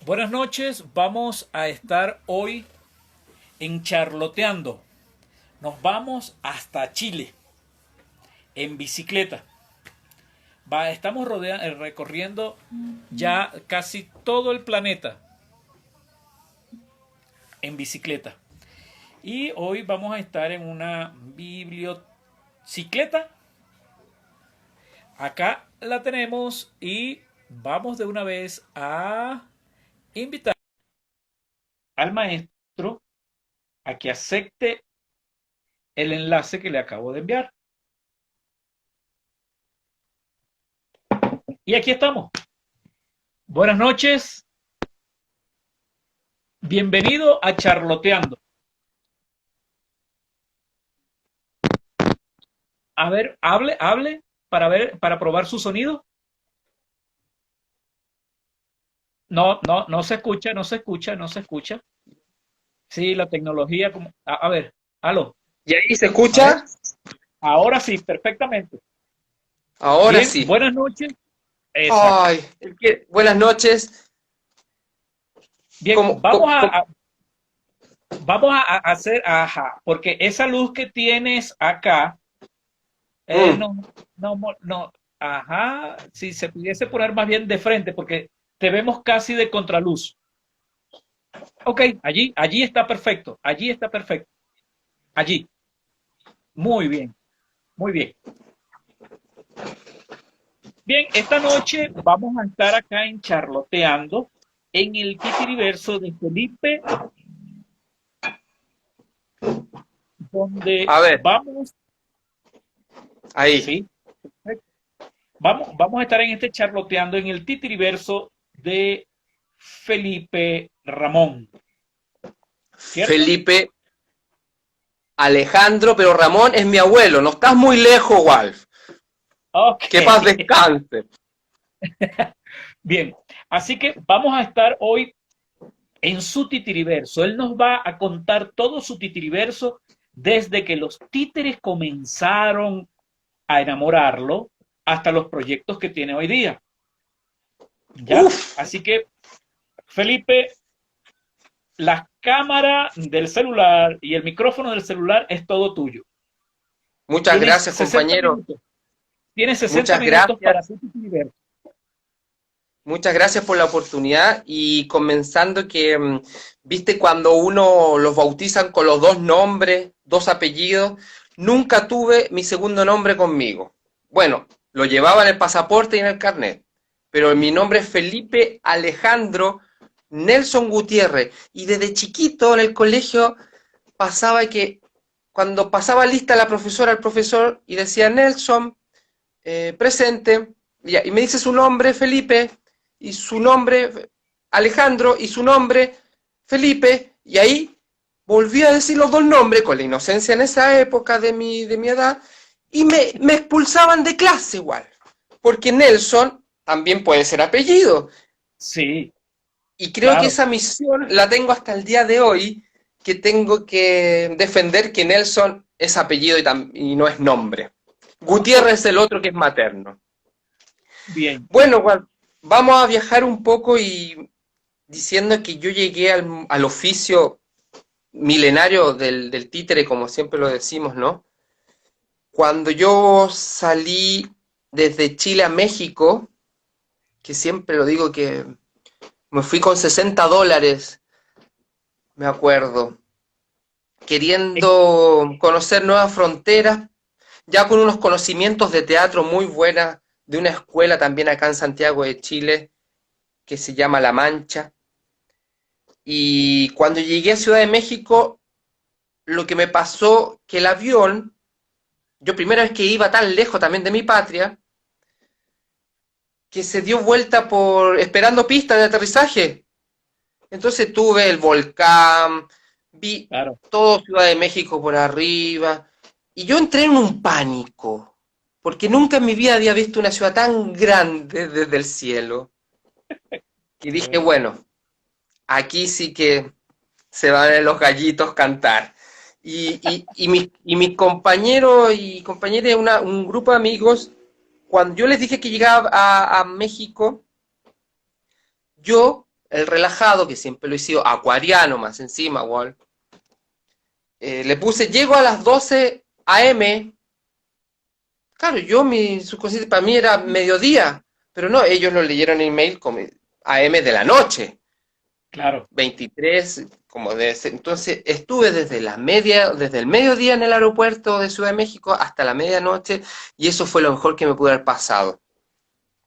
Buenas noches, vamos a estar hoy en Charloteando. Nos vamos hasta Chile en bicicleta. Estamos recorriendo ya casi todo el planeta en bicicleta. Y hoy vamos a estar en una bibliocicleta. Acá la tenemos y vamos de una vez a invitar al maestro a que acepte el enlace que le acabo de enviar. Y aquí estamos. Buenas noches. Bienvenido a Charloteando. A ver, hable para probar su sonido. No se escucha, no se escucha. Sí, la tecnología como a ver, aló. ¿Y ahí se A ver, escucha? ahora sí, perfectamente. Ahora Bien, sí. buenas noches. Exacto. Ay, buenas noches. Bien, ¿Cómo, cómo- cómo- vamos a hacer, ajá, porque esa luz que tienes acá, Mm, no, no, ajá, si se pudiese poner más bien de frente, porque te vemos casi de contraluz. Ok, allí está perfecto, allí está perfecto, allí, muy bien, muy bien. Bien, esta noche vamos a estar acá en Charloteando, en el Titiriverso de Felipe, donde a ver, vamos, ahí. sí, vamos a estar en este charloteando en el Titiriverso de Felipe Ramón, ¿cierto? Felipe Alejandro, pero Ramón es mi abuelo. No estás muy lejos, Walf. Ok, Que paz descanse. bien. Así que vamos a estar hoy en su titiriverso. Él nos va a contar todo su titiriverso desde que los títeres comenzaron a enamorarlo hasta los proyectos que tiene hoy día. ¿Ya? Uf, Así que, Felipe, la cámara del celular y el micrófono del celular es todo tuyo. muchas Tienes gracias, 60 compañero. minutos. Tienes 60 Muchas minutos para gracias. su titiriverso. Muchas gracias por la oportunidad y comenzando que, viste, cuando uno los bautizan con los dos nombres, dos apellidos, nunca tuve mi segundo nombre conmigo. Bueno, lo llevaba en el pasaporte y en el carnet, pero mi nombre es Felipe Alejandro Nelson Gutiérrez y desde chiquito en el colegio pasaba que cuando pasaba lista la profesora al profesor y decía Nelson, presente, y me dice su nombre, Felipe, y su nombre, Alejandro, y su nombre, Felipe, y ahí volví a decir los dos nombres, con la inocencia en esa época de mi edad, y me expulsaban de clase igual, porque Nelson también puede ser apellido, Sí, y creo que claro. esa misión la tengo hasta el día de hoy, que tengo que defender que Nelson es apellido y no es nombre. Gutiérrez es el otro que es materno. Bien. Bueno, Juan, vamos a viajar un poco y diciendo que yo llegué al oficio milenario del títere, como siempre lo decimos, ¿no? Cuando yo salí desde Chile a México, que siempre lo digo que me fui con $60, me acuerdo, queriendo conocer nuevas fronteras, ya con unos conocimientos de teatro muy buenas, de una escuela también acá en Santiago de Chile, que se llama La Mancha. Y cuando llegué a Ciudad de México, lo que me pasó que el avión, yo primera vez que iba tan lejos también de mi patria, que se dio vuelta por esperando pistas de aterrizaje. Entonces tuve el volcán, vi Claro. todo Ciudad de México por arriba, y yo entré en un pánico, porque nunca en mi vida había visto una ciudad tan grande desde el cielo. Y dije, Bueno, bueno, aquí sí que se van a ver los gallitos cantar. Y mis compañeros y compañeras, un grupo de amigos, cuando yo les dije que llegaba a México, yo el relajado, que siempre lo he sido, acuariano más encima, igual. Le puse, llego a las 12 a.m. Claro, mi subconsciente para mí era mediodía, pero no, ellos lo leyeron en email como a.m. de la noche, Claro. 23, como de ese. Entonces estuve desde el mediodía en el aeropuerto de Ciudad de México hasta la medianoche, y eso fue lo mejor que me pudo haber pasado,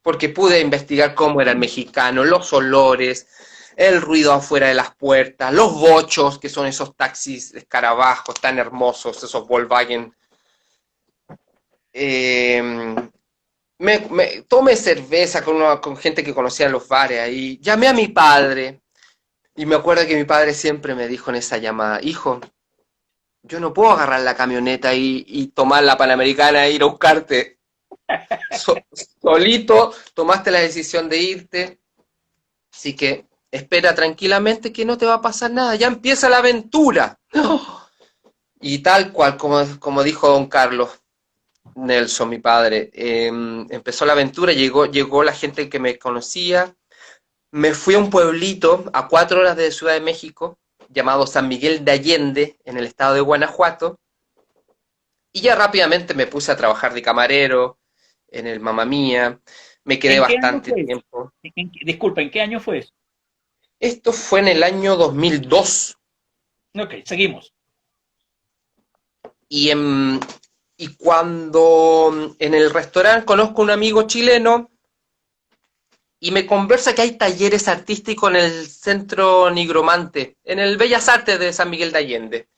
porque pude investigar cómo era el mexicano, los olores, el ruido afuera de las puertas, los bochos, que son esos taxis escarabajos tan hermosos, esos Volkswagen. Tomé cerveza con gente que conocía en los bares ahí. Llamé a mi padre y me acuerdo que mi padre siempre me dijo en esa llamada, hijo, yo no puedo agarrar la camioneta y tomar la Panamericana e ir a buscarte. So- Solito tomaste la decisión de irte, así que espera tranquilamente que no te va a pasar nada, ya empieza la aventura. Y tal cual, como dijo don Carlos Nelson, mi padre, empezó la aventura, llegó la gente que me conocía, me fui a un pueblito a 4 horas de Ciudad de México, llamado San Miguel de Allende, en el estado de Guanajuato, y ya rápidamente me puse a trabajar de camarero en el Mamma Mía, me quedé ¿En qué año bastante fue eso? tiempo. Disculpa, ¿en qué año fue eso? Esto fue en el año 2002, Ok, seguimos. y, y cuando en el restaurante conozco a un amigo chileno, y me conversa que hay talleres artísticos en el Centro Nigromante, en el Bellas Artes de San Miguel de Allende.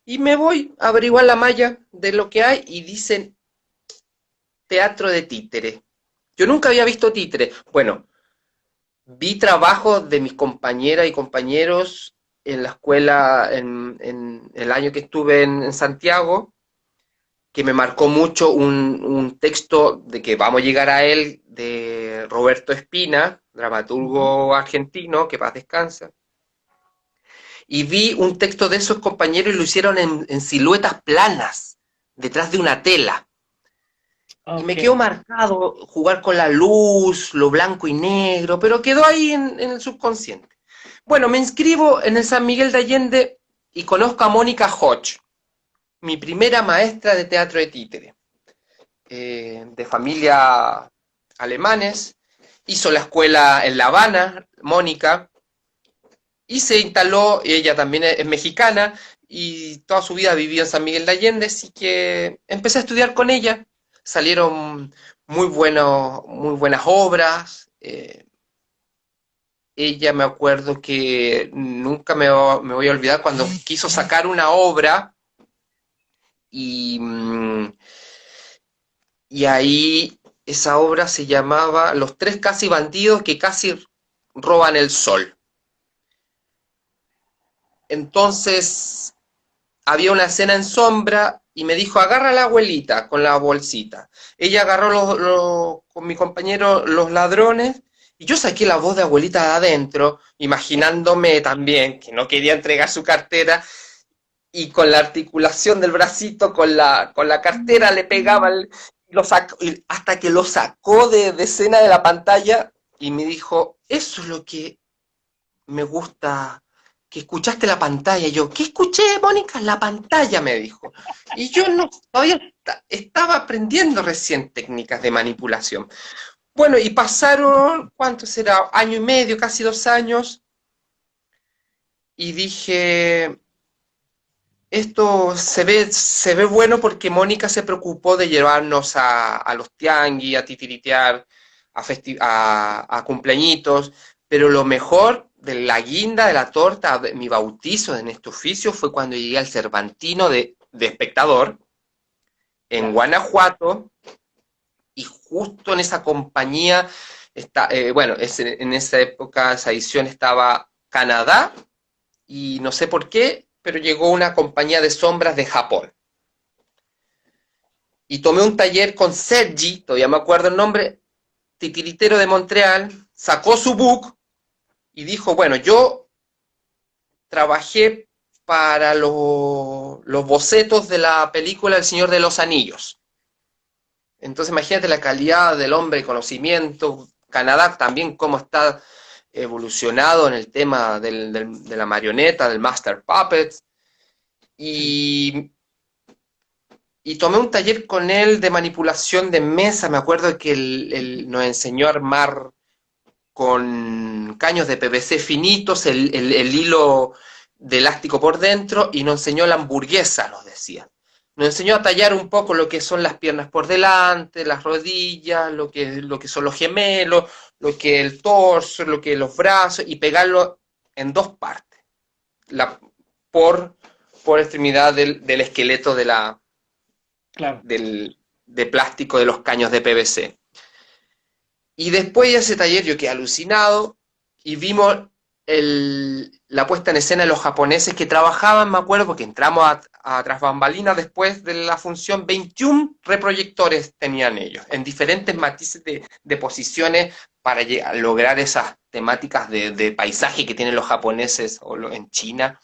Y me voy a averiguar la malla de lo que hay y dicen teatro de títere. Yo nunca había visto títere. Bueno, vi trabajos de mis compañeras y compañeros en la escuela en el año que estuve en Santiago, que me marcó mucho un texto de que vamos a llegar a él, de Roberto Espina, Ujú. dramaturgo argentino, que paz descansa. Y vi un texto de esos compañeros y lo hicieron en siluetas planas, detrás de una tela. Y me Ok. quedó marcado jugar con la luz, lo blanco y negro, pero quedó ahí en el subconsciente. Bueno, me inscribo en el San Miguel de Allende y conozco a Mónica Hodge, mi primera maestra de teatro de títere. De familia alemanes, hizo la escuela en La Habana, Mónica, y se instaló, ella también es mexicana, y toda su vida vivió en San Miguel de Allende, así que empecé a estudiar con ella, salieron muy buenas obras, ella me acuerdo que nunca me voy a olvidar cuando quiso sacar una obra y y ahí esa obra se llamaba Los tres casi bandidos que casi roban el sol. Entonces había una escena en sombra y me dijo, agarra a la abuelita con la bolsita. Ella agarró con mi compañero los ladrones y yo saqué la voz de abuelita de adentro, imaginándome también que no quería entregar su cartera y con la articulación del bracito, con la cartera le pegaba hasta que lo sacó de escena de la pantalla y me dijo, eso es lo que me gusta, que escuchaste la pantalla. Y yo, ¿qué escuché, Mónica? La pantalla, me dijo. Y yo no, todavía estaba aprendiendo recién técnicas de manipulación. Bueno, y pasaron, ¿cuánto será? Año y medio, casi 2 años, y dije, esto se ve bueno porque Mónica se preocupó de llevarnos a los tianguis, a titiritear, a cumpleañitos, pero lo mejor de la guinda de la torta, de mi bautizo en este oficio, fue cuando llegué al Cervantino de espectador en Ya. Guanajuato, y justo en esa compañía, bueno, en esa época, esa edición estaba Canadá, y no sé por qué, pero llegó una compañía de sombras de Japón. Y tomé un taller con Sergi, todavía me acuerdo el nombre, titiritero de Montreal, sacó su book y dijo, bueno, yo trabajé para los bocetos de la película El Señor de los Anillos. Entonces imagínate la calidad del hombre, conocimiento, Canadá también cómo está evolucionado en el tema de la marioneta, del Master Puppet, Sí, y tomé un taller con él de manipulación de mesa. Me acuerdo que él nos enseñó a armar con caños de PVC finitos, el hilo de elástico por dentro, y nos enseñó la hamburguesa, nos decía. Nos enseñó a tallar un poco lo que son las piernas por delante, las rodillas, lo que son los gemelos, lo que el torso, lo que los brazos, y pegarlo en dos partes, la, por, por extremidad del esqueleto claro. de plástico de los caños de PVC. Y después de ese taller yo quedé alucinado y vimos la puesta en escena de los japoneses que trabajaban, me acuerdo, porque entramos a tras bambalinas después de la función, 21 reproyectores tenían ellos, en diferentes matices de posiciones para lograr esas temáticas de paisaje que tienen los japoneses en China.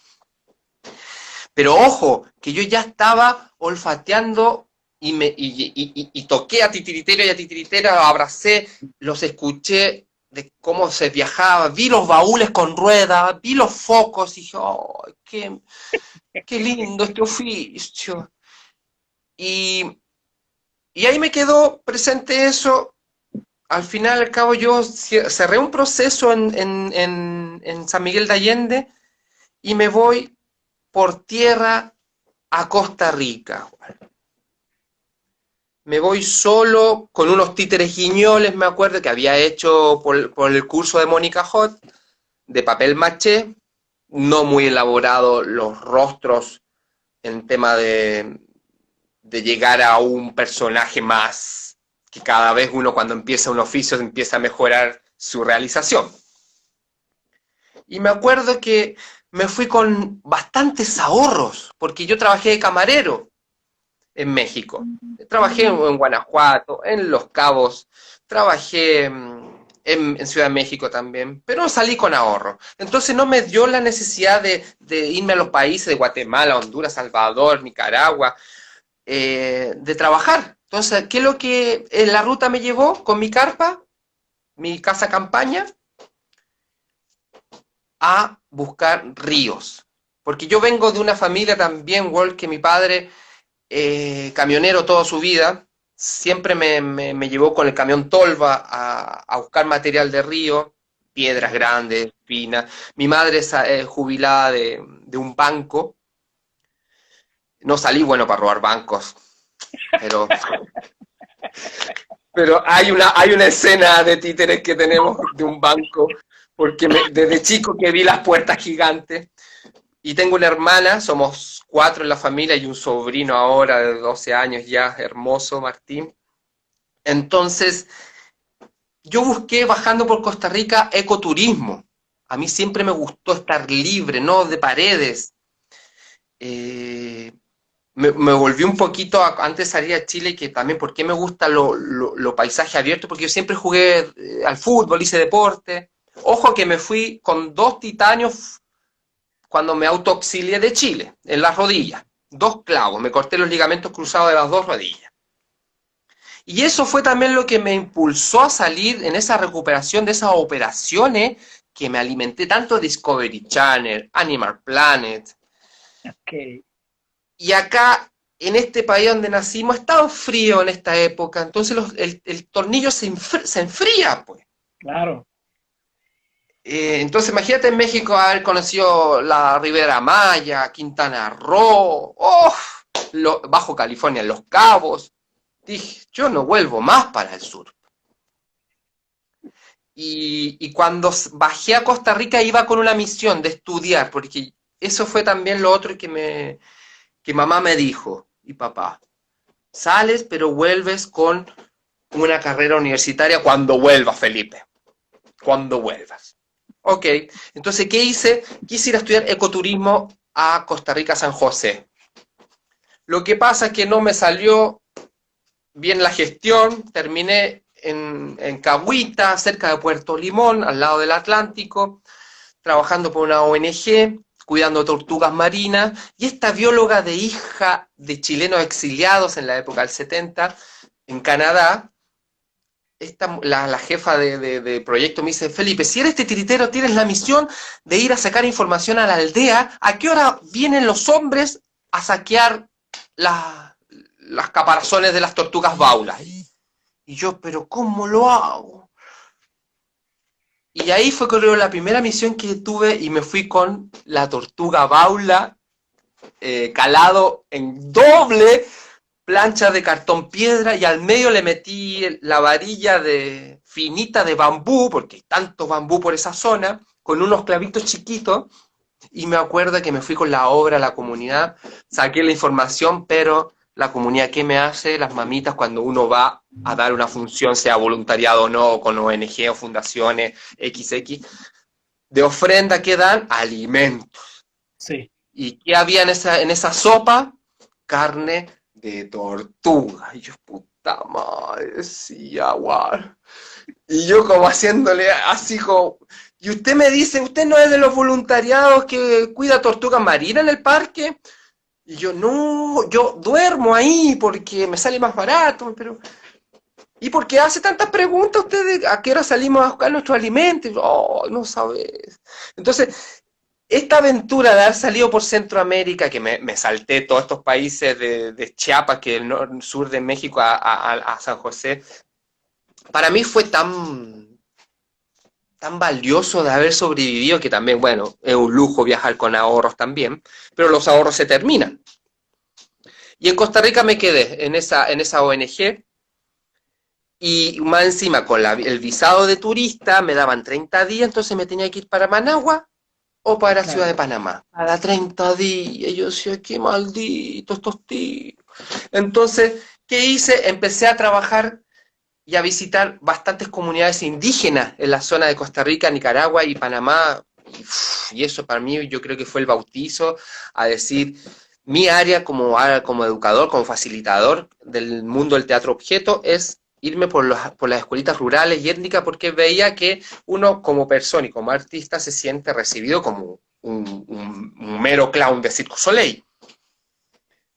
Pero ojo, que yo ya estaba olfateando y toqué a titiritero y a titiritera, abracé, los escuché de cómo se viajaba, vi los baúles con ruedas, vi los focos y dije, oh, qué lindo este oficio. Y, y ahí me quedó presente eso. Al final, al cabo, yo cerré un proceso en San Miguel de Allende y me voy por tierra a Costa Rica. Me voy solo con unos títeres guiñoles, me acuerdo, que había hecho por el curso de Mónica Hot, de papel maché, no muy elaborado los rostros en tema de llegar a un personaje más, que cada vez uno cuando empieza un oficio empieza a mejorar su realización. Y me acuerdo que me fui con bastantes ahorros, porque yo trabajé de camarero en México. Trabajé en Guanajuato, en Los Cabos, trabajé en Ciudad de México también, pero salí con ahorro. Entonces no me dio la necesidad de irme a los países de Guatemala, Honduras, Salvador, Nicaragua, de trabajar. Entonces, ¿qué es lo que en la ruta me llevó con mi carpa, mi casa campaña? A buscar ríos. Porque yo vengo de una familia también, Walt, que mi padre camionero toda su vida, siempre me llevó con el camión Tolva a buscar material de río, piedras grandes, finas. Mi madre es jubilada de un banco. No salí bueno para robar bancos, pero, pero hay una escena de títeres que tenemos de un banco, porque desde chico que vi las puertas gigantes. Y tengo una hermana, somos 4 en la familia y un sobrino ahora de 12 años ya, hermoso, Martín. Entonces, yo busqué, bajando por Costa Rica, ecoturismo. A mí siempre me gustó estar libre, no de paredes. Eh, me volví un poquito, antes de salir a Chile, que también, ¿por qué me gusta lo paisaje abierto? Porque yo siempre jugué al fútbol, hice deporte. Ojo que me fui con 2 titanios cuando me autoauxilié de Chile, en las rodillas. 2 clavos, me corté los ligamentos cruzados de las 2 rodillas. Y eso fue también lo que me impulsó a salir en esa recuperación de esas operaciones que me alimenté tanto de Discovery Channel, Animal Planet. Okay. Y acá, en este país donde nacimos, es tan frío en esta época, entonces el tornillo se enfría, pues. Claro. Entonces, imagínate en México haber conocido la Ribera Maya, Quintana Roo, oh, Bajo California, Los Cabos. Dije, yo no vuelvo más para el sur. Y cuando bajé a Costa Rica iba con una misión de estudiar, porque eso fue también lo otro que mamá me dijo, y papá, sales pero vuelves con una carrera universitaria cuando vuelvas, Felipe, cuando vuelvas. Ok, entonces, ¿qué hice? Quise ir a estudiar ecoturismo a Costa Rica, San José. Lo que pasa es que no me salió bien la gestión, terminé en Cahuita, cerca de Puerto Limón, al lado del Atlántico, trabajando por una ONG, cuidando tortugas marinas, y esta bióloga de hija de chilenos exiliados en la época del 70, en Canadá, la jefa de proyecto me dice, Felipe, si eres titiritero, tienes la misión de ir a sacar información a la aldea. ¿A qué hora vienen los hombres a saquear las caparazones de las tortugas baulas? Y yo, pero ¿cómo lo hago? Y ahí fue, creo, la primera misión que tuve y me fui con la tortuga baula calado en doble plancha de cartón piedra y al medio le metí la varilla finita de bambú, porque hay tanto bambú por esa zona, con unos clavitos chiquitos, y me acuerdo que me fui con la obra a la comunidad, saqué la información, pero la comunidad, ¿qué me hace? Las mamitas cuando uno va a dar una función, sea voluntariado o no, con ONG o fundaciones XX, de ofrenda, ¿qué dan? Alimentos. Sí. ¿Y qué había en esa sopa? Carne de tortuga. Y yo, puta madre, decía, guau. Y yo como haciéndole así como... Y usted me dice, ¿usted no es de los voluntariados que cuida tortuga marina en el parque? Y yo, no, yo duermo ahí porque me sale más barato, pero... ¿Y por qué hace tantas preguntas usted? ¿A qué hora salimos a buscar nuestros alimentos? Oh, no sabes. Entonces, esta aventura de haber salido por Centroamérica, que me salté todos estos países de Chiapas, que es el sur de México, a San José, para mí fue tan valioso de haber sobrevivido, que también, bueno, es un lujo viajar con ahorros también, pero los ahorros se terminan. Y en Costa Rica me quedé en esa ONG, y más encima con el visado de turista me daban 30 días, entonces me tenía que ir para Managua o para Ciudad de Claro. Panamá. Cada 30 días. Y yo decía, qué maldito estos tíos. Entonces, ¿qué hice? Empecé a trabajar y a visitar bastantes comunidades indígenas en la zona de Costa Rica, Nicaragua y Panamá. Y eso para mí yo creo que fue el bautizo a decir, mi área como educador, como facilitador del mundo del teatro objeto es irme por las escuelitas rurales y étnicas, porque veía que uno como persona y como artista se siente recibido como un mero clown de Circo Soleil.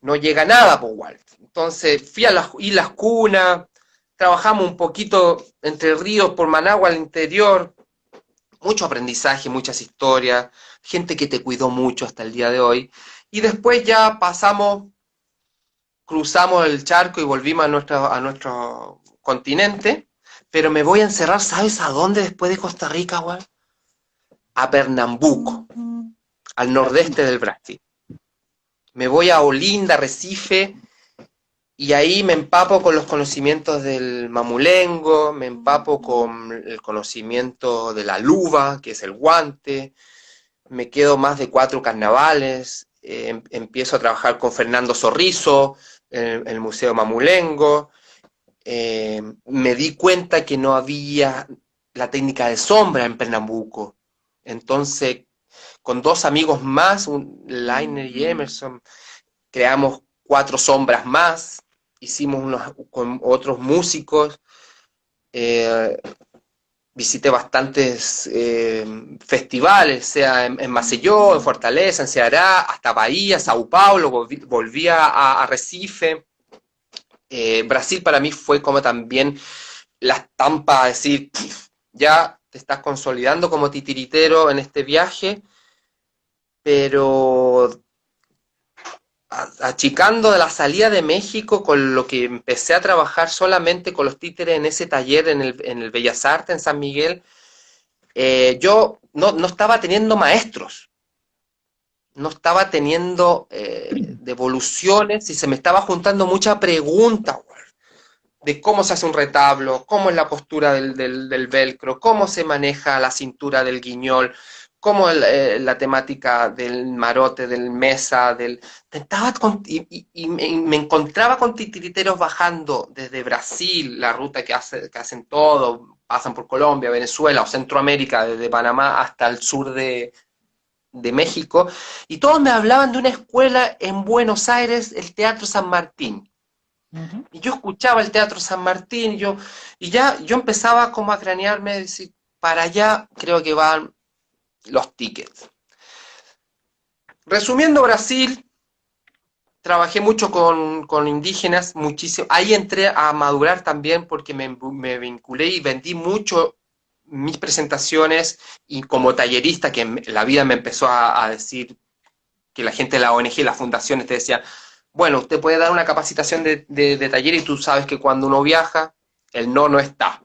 No llega a nada, pues, igual. Entonces fui a las Islas Cunas, trabajamos un poquito entre ríos por Managua al interior, mucho aprendizaje, muchas historias, gente que te cuidó mucho hasta el día de hoy. Y después ya cruzamos el charco y volvimos a nuestro continente, pero me voy a encerrar, ¿sabes a dónde después de Costa Rica, güey? A Pernambuco, al Brasil. nordeste del Brasil. Me voy a Olinda, Recife, y ahí me empapo con los conocimientos del mamulengo, me empapo con el conocimiento de la luva, que es el guante, me quedo más de 4 carnavales, empiezo a trabajar con Fernando Sorriso, en el Museo Mamulengo, me di cuenta que no había la técnica de sombra en Pernambuco. Entonces, con 2 amigos más, Lainer y Emerson, creamos 4 sombras más, hicimos con otros músicos, eh, visité bastantes festivales, sea en Maceió, en Fortaleza, en Ceará, hasta Bahía, Sao Paulo, volví a Recife. Brasil para mí fue como también la estampa, decir, ya te estás consolidando como titiritero en este viaje, pero achicando de la salida de México, con lo que empecé a trabajar solamente con los títeres en ese taller en el Bellas Artes, en San Miguel, yo no estaba teniendo maestros, no estaba teniendo devoluciones y se me estaba juntando mucha pregunta de cómo se hace un retablo, cómo es la postura del velcro, cómo se maneja la cintura del guiñol, cómo la temática del marote, del mesa, y me encontraba con titiriteros bajando desde Brasil, la ruta que hacen todo, pasan por Colombia, Venezuela o Centroamérica, desde Panamá hasta el sur de México, y todos me hablaban de una escuela en Buenos Aires, el Teatro San Martín. Ujú. Y yo escuchaba el Teatro San Martín, y ya yo empezaba como a cranearme, decir, para allá creo que van los tickets. Resumiendo, Brasil, trabajé mucho con indígenas, muchísimo. Ahí entré a madurar también porque me vinculé y vendí mucho mis presentaciones y como tallerista, que la vida me empezó a decir que la gente de la ONG, las fundaciones te decían, bueno, usted puede dar una capacitación de taller y tú sabes que cuando uno viaja, el no está.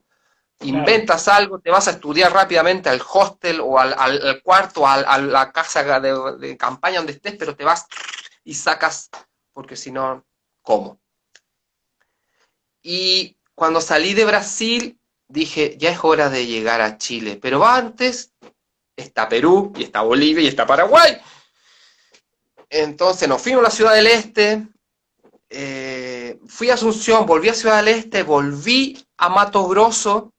Claro, Inventas algo, te vas a estudiar rápidamente al hostel o al cuarto, a la casa de campaña donde estés, pero te vas y sacas, porque si no, ¿cómo? Y cuando salí de Brasil, dije, ya es hora de llegar a Chile, pero antes está Perú, y está Bolivia, y está Paraguay. Entonces nos fuimos a la Ciudad del Este, fui a Asunción, volví a Ciudad del Este, volví a Mato Grosso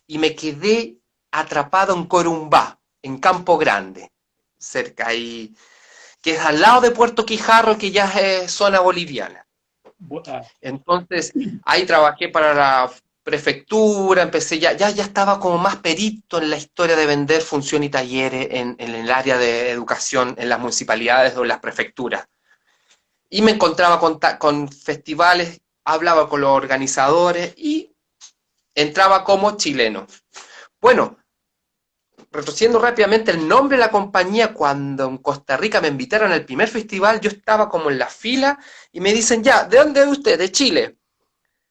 y me quedé atrapado en Corumbá, en Campo Grande, cerca ahí, que es al lado de Puerto Quijarro, que ya es zona boliviana. ah, Entonces, ahí trabajé para la prefectura, empecé ya estaba como más perito en la historia de vender función y talleres en el área de educación, en las municipalidades o en las prefecturas. Y me encontraba con festivales, hablaba con los organizadores y entraba como chileno. Bueno, retrocediendo rápidamente el nombre de la compañía, cuando en Costa Rica me invitaron al primer festival, yo estaba como en la fila y me dicen, ya, ¿de dónde es usted? De Chile.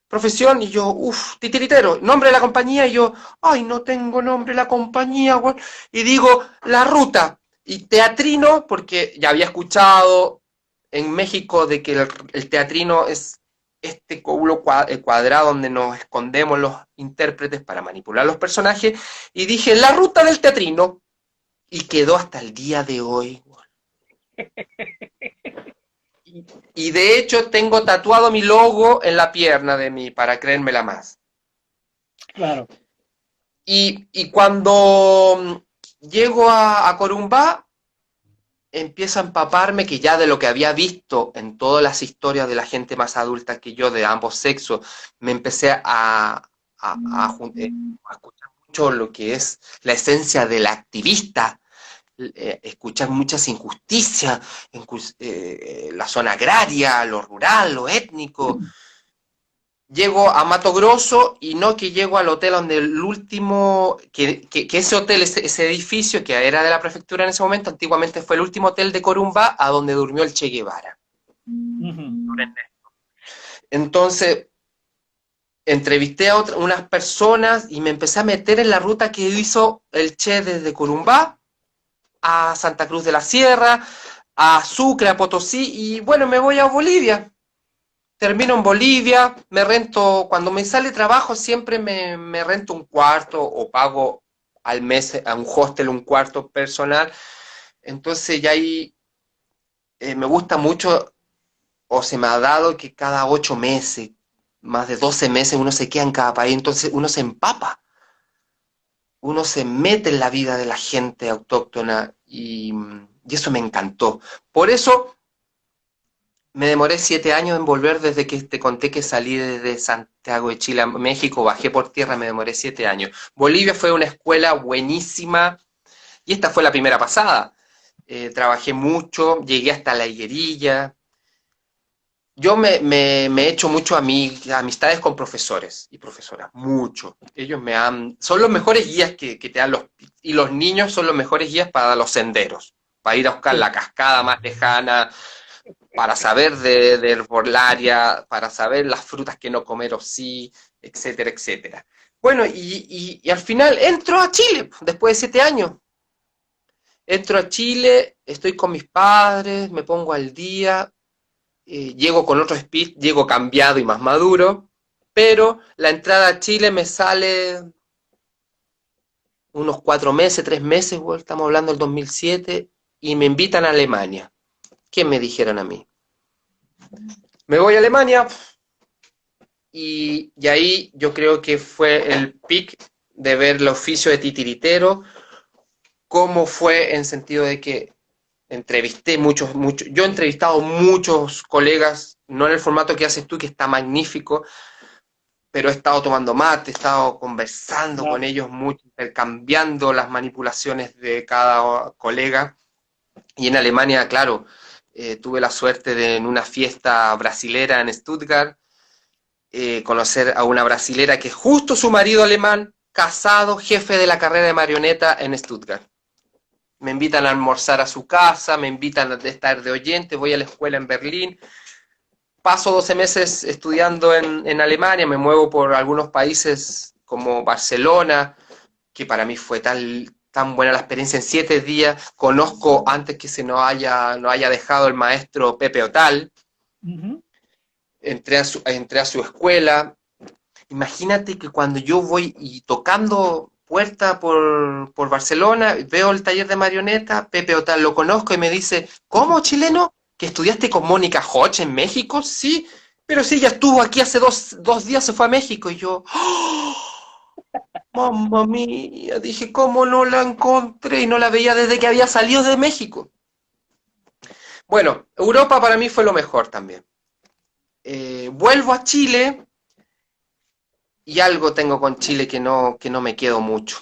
Profesión, y yo, uff, titiritero, nombre de la compañía, y yo, ay, no tengo nombre de la compañía, güey. Y digo, La Ruta, y teatrino, porque ya había escuchado en México de que el teatrino es este cúbulo cuadrado donde nos escondemos los intérpretes para manipular los personajes, y dije, La Ruta del Teatrino, y quedó hasta el día de hoy. Y de hecho tengo tatuado mi logo en la pierna de mí para creérmela más. claro. Y cuando llego a Corumbá, empiezo a empaparme que ya de lo que había visto en todas las historias de la gente más adulta que yo, de ambos sexos, me empecé a escuchar mucho lo que es la esencia del activista, escuchar muchas injusticias, la zona agraria, lo rural, lo étnico. Llego a Mato Grosso y no que llego al hotel donde el último, que ese hotel, ese edificio que era de la prefectura en ese momento, antiguamente fue el último hotel de Corumbá a donde durmió el Che Guevara. Ujú. Entonces, entrevisté a unas personas y me empecé a meter en la ruta que hizo el Che desde Corumbá a Santa Cruz de la Sierra, a Sucre, a Potosí, y bueno, me voy a Bolivia. Termino en Bolivia, me rento, cuando me sale trabajo siempre me rento un cuarto o pago al mes a un hostel un cuarto personal. Entonces ya ahí me gusta mucho, o se me ha dado que cada 8 meses, más de 12 meses uno se queda en cada país, entonces uno se empapa, uno se mete en la vida de la gente autóctona y eso me encantó. Por eso me demoré 7 años en volver desde que te conté que salí desde Santiago de Chile a México, bajé por tierra, me demoré 7 años. Bolivia fue una escuela buenísima y esta fue la primera pasada. Trabajé mucho, llegué hasta la higuerilla. Yo me he hecho mucho amistades con profesores y profesoras, mucho. Ellos son los mejores guías que te dan y los niños son los mejores guías para los senderos, para ir a buscar Sí, la cascada más lejana, para saber de herbolaria, para saber las frutas que no comer o sí, etcétera, etcétera. Bueno, y al final entro a Chile, después de 7 años. Entro a Chile, estoy con mis padres, me pongo al día, llego con otro speed, llego cambiado y más maduro, pero la entrada a Chile me sale unos 4 meses, 3 meses, bueno, estamos hablando del 2007, y me invitan a Alemania. ¿Qué me dijeron a mí? Me voy a Alemania, y ahí yo creo que fue el pic de ver el oficio de titiritero, cómo fue en sentido de que entrevisté yo he entrevistado muchos colegas, no en el formato que haces tú, que está magnífico, pero he estado tomando mate, he estado conversando con claro. ellos mucho, intercambiando las manipulaciones de cada colega, y en Alemania, claro, Tuve la suerte de en una fiesta brasilera en Stuttgart conocer a una brasilera que es justo su marido alemán, casado, jefe de la carrera de marioneta en Stuttgart. Me invitan a almorzar a su casa, me invitan a estar de oyente, voy a la escuela en Berlín, paso 12 meses estudiando en Alemania, me muevo por algunos países como Barcelona, que para mí fue tan buena la experiencia en 7 días, conozco antes que se no haya dejado el maestro Pepe Otal, Ujú. entré a su escuela. Imagínate que cuando yo voy y tocando puerta por Barcelona, veo el taller de marioneta, Pepe Otal lo conozco y me dice, ¿cómo, chileno? ¿Que estudiaste con Mónica Hodge en México? Sí, pero sí, ella estuvo aquí hace dos días, se fue a México. Y yo, ¡oh! Mamma mía, dije, ¿cómo no la encontré? Y no la veía desde que había salido de México. Bueno, Europa para mí fue lo mejor también. Vuelvo a Chile y algo tengo con Chile que no me quedo mucho.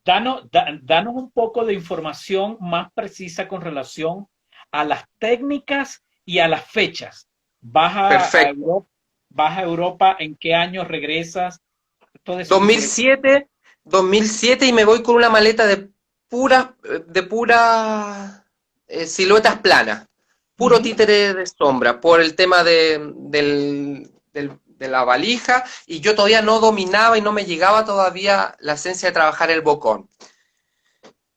Danos un poco de información más precisa con relación a las técnicas y a las fechas. Perfecto. Vas a Europa, ¿en qué año regresas? Todo ese tipo de cosas. 2007, 2007 y me voy con una maleta de pura siluetas planas, puro Ujú, títere de sombra, por el tema de la valija, y yo todavía no dominaba y no me llegaba todavía la esencia de trabajar el bocón.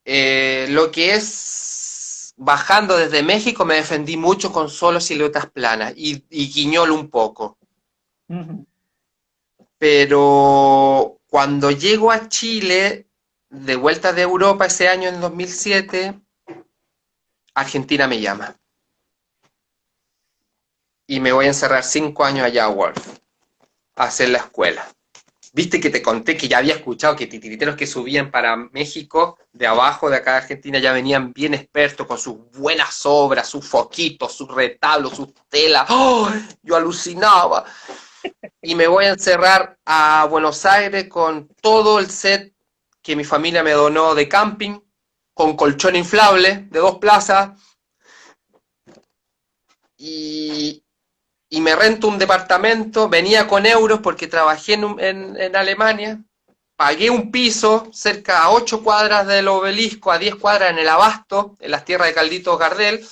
Lo que es bajando desde México me defendí mucho con solo siluetas planas y guiñol un poco. ujú. Pero cuando llego a Chile, de vuelta de Europa ese año en 2007, Argentina me llama y me voy a encerrar 5 años allá a Wolf, a hacer la escuela. Viste que te conté que ya había escuchado que titiriteros que subían para México, de abajo de acá de Argentina, ya venían bien expertos con sus buenas obras, sus foquitos, sus retablos, sus telas. ¡Oh! Yo alucinaba. Y me voy a encerrar a Buenos Aires con todo el set que mi familia me donó de camping, con colchón inflable de 2 plazas, y, y me rento un departamento, venía con euros porque trabajé en Alemania, pagué un piso cerca a 8 cuadras del obelisco, a 10 cuadras en el Abasto, en las tierras de Caldito Gardel.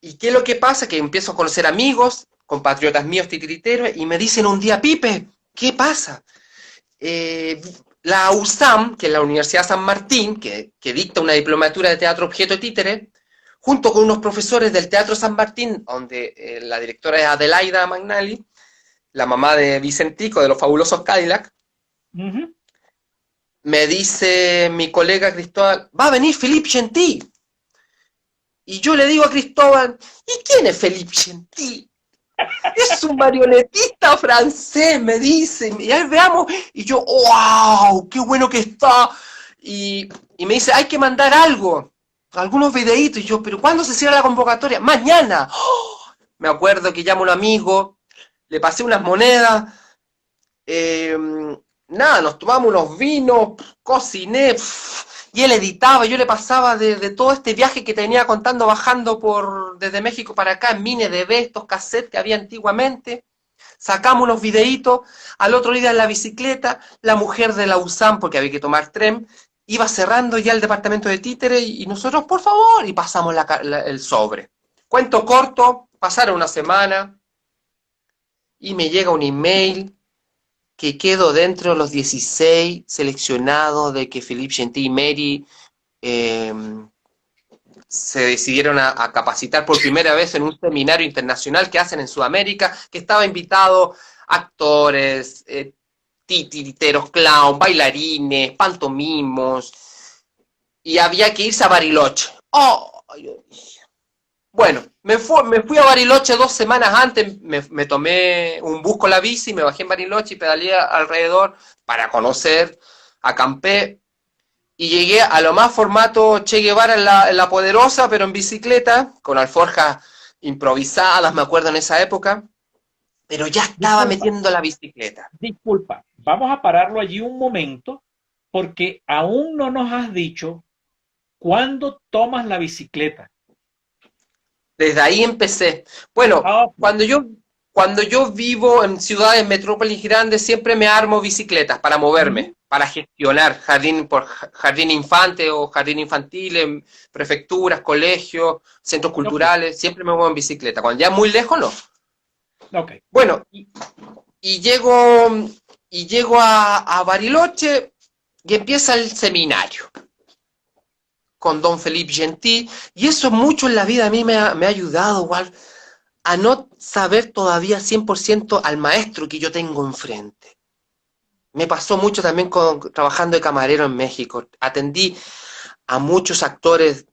¿Y qué es lo que pasa? Que empiezo a conocer amigos, compatriotas míos titiriteros, y me dicen un día, Pipe, ¿qué pasa? eh, la USAM, que es la Universidad San Martín, que dicta una diplomatura de teatro objeto títere, junto con unos profesores del Teatro San Martín, donde la directora es Adelaida Magnali, la mamá de Vicentico, de los fabulosos Cadillac, Ujú. me dice mi colega Cristóbal, va a venir Philippe Gentil. Y yo le digo a Cristóbal, ¿y quién es Philippe Gentil? Es un marionetista francés, me dice, y ahí veamos, y yo, wow, qué bueno que está, y me dice, hay que mandar algo, algunos videitos, y yo, pero ¿cuándo se cierra la convocatoria? Mañana. ¡Oh! Me acuerdo que llamo a un amigo, le pasé unas monedas, eh, nada, nos tomamos unos vinos, cociné, y él editaba, yo le pasaba de todo este viaje que tenía contando bajando desde México para acá en Mine de estos cassettes que había antiguamente. Sacamos unos videitos, al otro día en la bicicleta, la mujer de la USAM, porque había que tomar tren, iba cerrando ya el departamento de títere y nosotros, por favor, y pasamos el sobre. Cuento corto, pasaron una semana y me llega un email que quedo dentro de los 16 seleccionados de que Philippe Gentil y Mary eh, se decidieron a capacitar por primera vez en un seminario internacional que hacen en Sudamérica, que estaba invitado actores, titiriteros, clown, bailarines, pantomimos, y había que irse a Bariloche. Oh, bueno, me fui a Bariloche 2 semanas antes, me tomé un bus con la bici, me bajé en Bariloche y pedaleé alrededor para conocer, acampé y llegué a lo más formato Che Guevara en la Poderosa, pero en bicicleta, con alforjas improvisadas, me acuerdo en esa época, pero ya estaba Disculpa, metiendo la bicicleta. disculpa. Vamos a pararlo allí un momento porque aún no nos has dicho cuándo tomas la bicicleta. Desde ahí empecé. Bueno, Ah, ok. cuando yo vivo en ciudades, metrópolis grandes, siempre me armo bicicletas para Ujú. moverme, para gestionar jardín infante o jardín infantil, en prefecturas, colegios, centros Ok, culturales, siempre me muevo en bicicleta. Cuando ya muy lejos, no. ok. Bueno, y llego, y llego a Bariloche y empieza el seminario con don Felipe Gentí, y eso mucho en la vida a mí me ha ayudado, igual, a no saber todavía 100% al maestro que yo tengo enfrente. Me pasó mucho también trabajando de camarero en México. Atendí a muchos actores,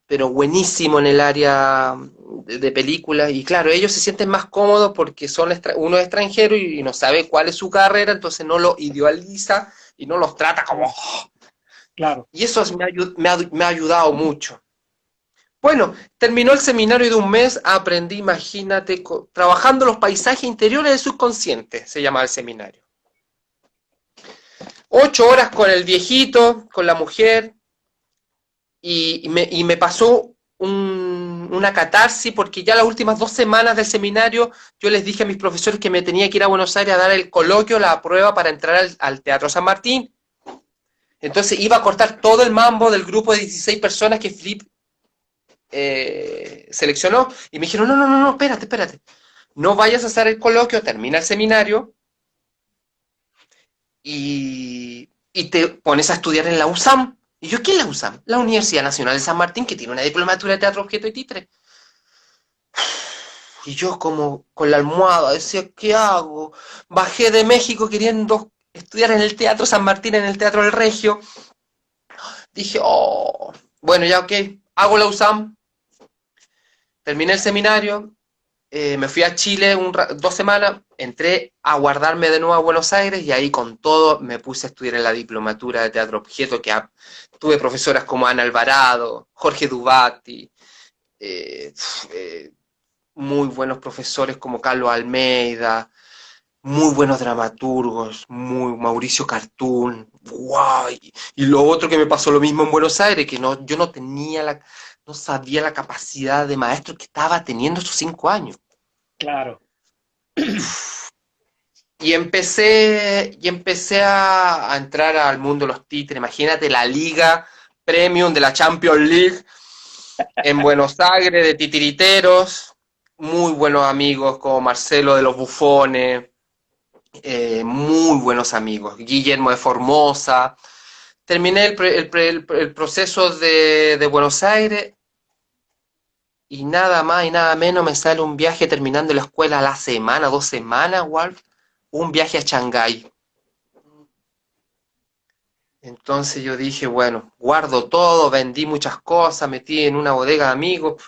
pero buenísimo en el área de películas. Y claro, ellos se sienten más cómodos porque uno es extranjero y no sabe cuál es su carrera, entonces no lo idealiza y no los trata como... Claro. Y eso me ha ayudado mucho. Bueno, terminó el seminario de un mes, aprendí, imagínate, trabajando los paisajes interiores del subconsciente, se llama el seminario. 8 horas con el viejito, con la mujer, y me pasó una catarsis porque ya las últimas 2 semanas del seminario yo les dije a mis profesores que me tenía que ir a Buenos Aires a dar el coloquio, la prueba para entrar al Teatro San Martín. Entonces iba a cortar todo el mambo del grupo de 16 personas que Flip seleccionó y me dijeron, no, espérate. No vayas a hacer el coloquio, termina el seminario y te pones a estudiar en la USAM. Y yo, ¿qué es la USAM? La Universidad Nacional de San Martín, que tiene una diplomatura de teatro, objeto y títere. Y yo como con la almohada decía, ¿qué hago? Bajé de México queriendo estudiar en el Teatro San Martín, en el Teatro del Regio. Dije, oh, bueno, ya ok, hago la USAM, terminé el seminario, me fui a Chile 2 semanas, entré a guardarme de nuevo a Buenos Aires y ahí con todo me puse a estudiar en la diplomatura de teatro objeto, tuve profesoras como Ana Alvarado, Jorge Dubati, eh, eh, muy buenos profesores como Carlos Almeida, muy buenos dramaturgos, muy Mauricio Cartún, guay. Y lo otro que me pasó lo mismo en Buenos Aires, que yo no sabía la capacidad de maestro que estaba teniendo esos 5 años. Claro. Y empecé a entrar al mundo de los títeres. Imagínate la liga premium de la Champions League en Buenos Aires de titiriteros. Muy buenos amigos como Marcelo de los Bufones, muy buenos amigos. Guillermo de Formosa. Terminé el proceso de Buenos Aires y nada más y nada menos me sale un viaje terminando la escuela a la semana, 2 semanas, Walf, un viaje a Shanghái. Entonces yo dije, bueno, guardo todo, vendí muchas cosas, metí en una bodega de amigos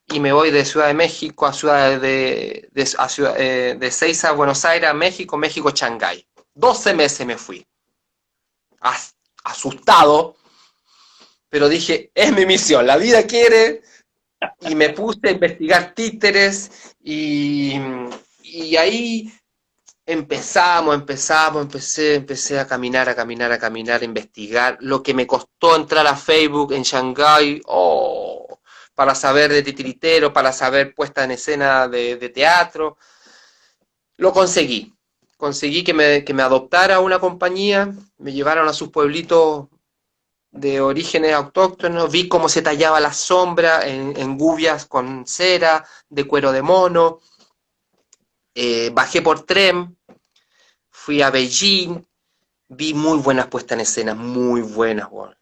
y me voy de Ciudad de México a de Ezeiza a Buenos Aires, a México, México, Shanghái. 12 meses me fui, asustado, pero dije, es mi misión, la vida quiere, y me puse a investigar títeres y ahí empecé a investigar. Lo que me costó entrar a Facebook en Shanghái, oh, para saber de titiritero, para saber puesta en escena de teatro. Lo conseguí. Conseguí que me adoptara una compañía, me llevaron a sus pueblitos de orígenes autóctonos, vi cómo se tallaba la sombra en gubias con cera, de cuero de mono, bajé por tren, fui a Beijing, vi muy buenas puestas en escena, muy buenas, bueno.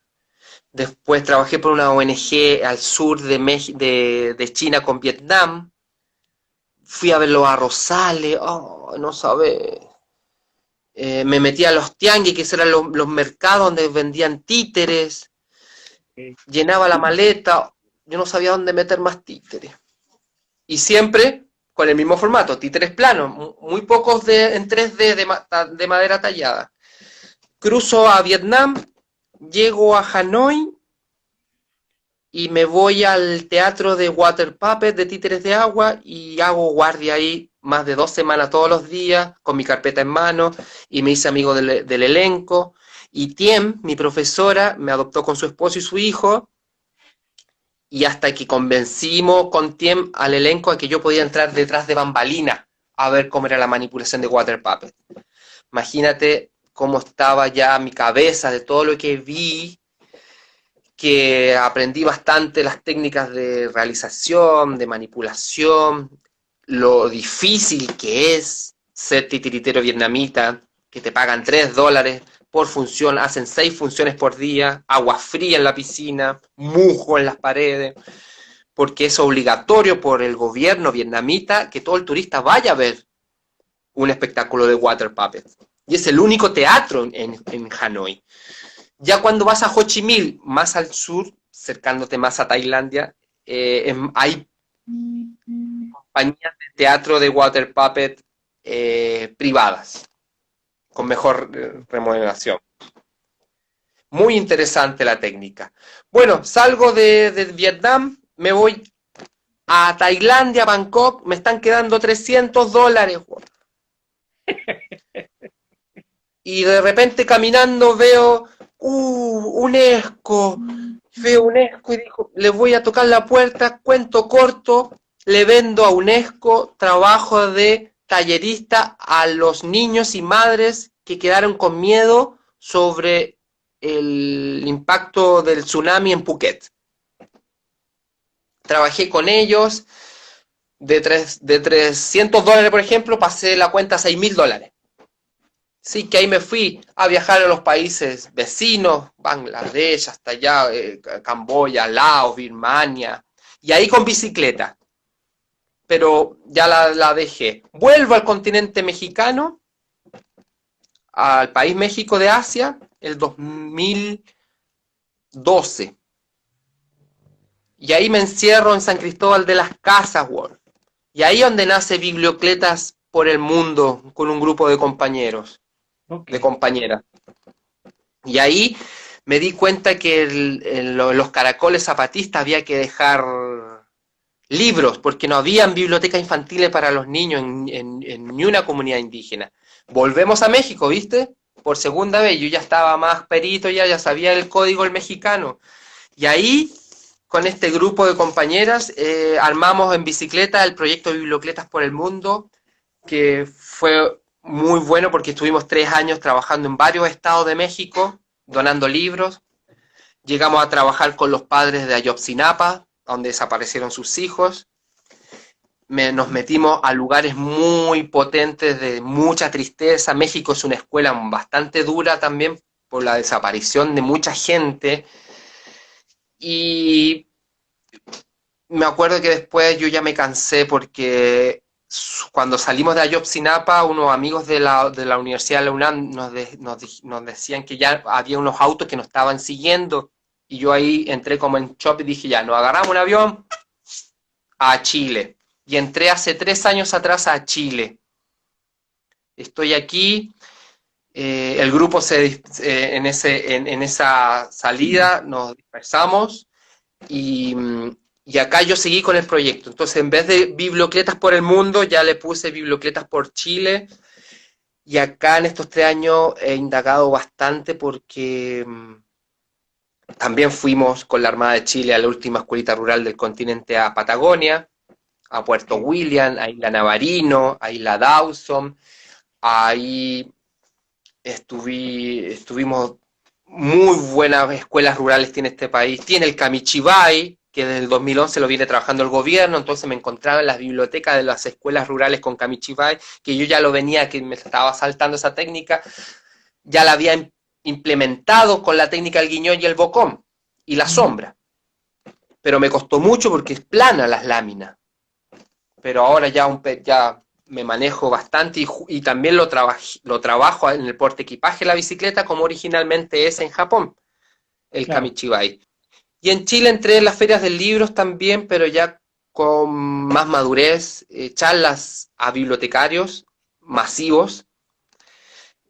Después trabajé por una ONG al sur de China con Vietnam, fui a ver los arrozales, oh, no sabes. Me metí a los tianguis, que eran los mercados donde vendían títeres, Ok. llenaba la maleta, yo no sabía dónde meter más títeres. Y siempre con el mismo formato, títeres planos, muy pocos en 3D de madera tallada. Cruzo a Vietnam, llego a Hanoi y me voy al teatro de Water Puppet de títeres de agua y hago guardia ahí más de 2 semanas todos los días con mi carpeta en mano y me hice amigo del elenco. Y Tiem, mi profesora, me adoptó con su esposo y su hijo y hasta que convencimos con Tiem al elenco a que yo podía entrar detrás de bambalina a ver cómo era la manipulación de Water Puppet. Imagínate cómo estaba ya mi cabeza de todo lo que vi, que aprendí bastante las técnicas de realización, de manipulación, lo difícil que es ser titiritero vietnamita, que te pagan $3 por función, hacen 6 funciones por día, agua fría en la piscina, musgo en las paredes, porque es obligatorio por el gobierno vietnamita que todo el turista vaya a ver un espectáculo de Water Puppets. Y es el único teatro en Hanoi. Ya cuando vas a Ho Chi Minh, más al sur, cercándote más a Tailandia, hay compañías de teatro de Water Puppet privadas, con mejor remuneración. Muy interesante la técnica. Bueno, salgo de Vietnam, me voy a Tailandia, Bangkok, me están quedando $300. Y de repente caminando veo UNESCO. Veo UNESCO y digo, le voy a tocar la puerta, cuento corto, le vendo a UNESCO trabajo de tallerista a los niños y madres que quedaron con miedo sobre el impacto del tsunami en Phuket. Trabajé con ellos, de $300, por ejemplo, pasé la cuenta a $6.000. Sí, que ahí me fui a viajar a los países vecinos, Bangladesh, hasta allá, Camboya, Laos, Birmania, y ahí con bicicleta, pero ya la dejé. Vuelvo al continente mexicano, al país México de Asia, el 2012. Y ahí me encierro en San Cristóbal de las Casas, World. Y ahí es donde nace Bibliocletas por el Mundo, con un grupo de compañeros, de compañeras. Y ahí me di cuenta que los caracoles zapatistas había que dejar libros, porque no habían bibliotecas infantiles para los niños en ni una comunidad indígena. Volvemos a México, ¿viste? Por segunda vez, yo ya estaba más perito, ya sabía el código el mexicano. Y ahí, con este grupo de compañeras, armamos en bicicleta el proyecto Bibliocletas por el Mundo, que fue muy bueno porque estuvimos 3 años trabajando en varios estados de México, donando libros. Llegamos a trabajar con los padres de Ayotzinapa, donde desaparecieron sus hijos. Nos metimos a lugares muy potentes de mucha tristeza. México es una escuela bastante dura también por la desaparición de mucha gente. Y me acuerdo que después yo ya me cansé porque cuando salimos de Ayotzinapa, unos amigos de la Universidad de la UNAM nos decían que ya había unos autos que nos estaban siguiendo, y yo ahí entré como en shock y dije, ya, nos agarramos un avión a Chile. Y entré hace 3 años atrás a Chile. Estoy aquí, el grupo en esa salida nos dispersamos, y acá yo seguí con el proyecto. Entonces, en vez de Bibliocletas por el Mundo, ya le puse Bibliocletas por Chile. Y acá en estos 3 años he indagado bastante porque también fuimos con la Armada de Chile a la última escuelita rural del continente, a Patagonia, a Puerto William, a Isla Navarino, a Isla Dawson. Ahí estuvimos, muy buenas escuelas rurales tiene este país. Tiene el Kamichibay, que desde el 2011 lo viene trabajando el gobierno, entonces me encontraba en las bibliotecas de las escuelas rurales con Kamichibay, que yo ya lo venía, que me estaba saltando esa técnica, ya la había implementado con la técnica del guiñol y el bocón, y la sombra. Pero me costó mucho porque es plana las láminas. Pero ahora ya me manejo bastante, y también lo trabajo en el portaequipaje de la bicicleta, como originalmente es en Japón, el Kamichibay. Y en Chile entré en las ferias de libros también, pero ya con más madurez, charlas a bibliotecarios masivos.